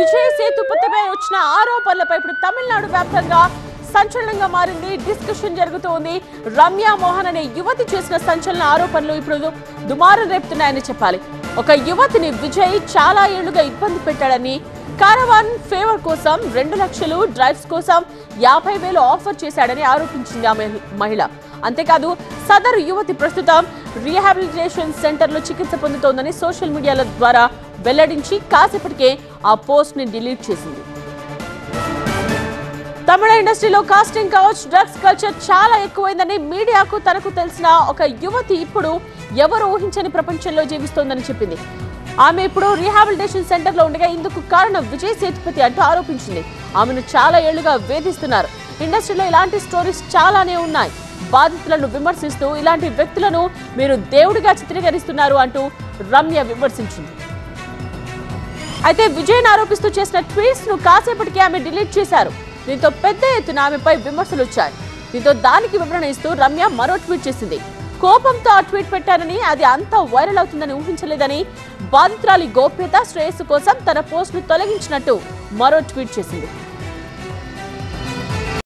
విజయ్ సేతుపతిపై వచ్చిన ఆరోపణలపై ఇప్పుడు తమిళనాడు వ్యాప్తంగా సంచలనంగా మారింది. డిస్కషన్ జరుగుతోంది. రమ్య మోహన్ అనే యువతి చేసిన సంచలన ఆరోపణలు ఇప్పుడు దుమారం రేపుతున్నాయని చెప్పాలి. ఒక యువతిని విజయ్ చాలా ఏళ్లుగా ఇబ్బంది పెట్టాడని, కారవాన్ ఫేవర్ కోసం 2 లక్షలు, డ్రైవ్స్ కోసం 50,000 ఆఫర్ చేశాడని ఆరోపించింది ఆ మహిళ. అంతేకాదు సదరు యువతి ప్రస్తుతం రీహాబిలిటేషన్ సెంటర్లో చికిత్స పొందుతోందని సోషల్ మీడియాల ద్వారా వెల్లడించి కాసేపటికే ఆ పోస్ట్ ని డిలీట్ చేసింది. తమిళ ఇండస్ట్రీలో కాస్టింగ్ కౌచ్, డ్రగ్స్ కల్చర్ చాలా ఎక్కువైందని, మీడియాకు తనకు తెలిసిన ఒక యువతి ఇప్పుడు ఎవరు ఊహించని ప్రపంచంలో జీవిస్తోందని చెప్పింది. ఆమె ఇప్పుడు రీహాబిలిటేషన్ సెంటర్ లో ఉండగా ఇందుకు కారణం విజయ్ సేతుపతి అంటూ ఆరోపించింది. ఆమెను చాలా ఏళ్లుగా వేధిస్తున్నారు. ఇండస్ట్రీలో ఇలాంటి స్టోరీస్ చాలానే ఉన్నాయి. బాధితులను విమర్శిస్తూ ఇలాంటి వ్యక్తులను మీరు దేవుడిగా చిత్రీకరిస్తున్నారు అంటూ రమ్య విమర్శించింది. అయితే విజయ్ ఆరోపిస్తూ చేసిన ట్వీట్స్ ను కాసేపటికి ఆమె డిలీట్ చేశారు. దీంతో పెద్ద ఎత్తున ఆమెపై విమర్శలు వచ్చాయి. దీంతో దానికి వివరణ ఇస్తూ రమ్య మరో ట్వీట్ చేసింది. కోపంతో ఆ ట్వీట్ పెట్టారని, అది అంతా వైరల్ అవుతుందని ఊహించలేదని, బాధితురాలి గోప్యత, శ్రేయస్సు కోసం తన పోస్ట్ ను తొలగించినట్టు మరో ట్వీట్ చేసింది.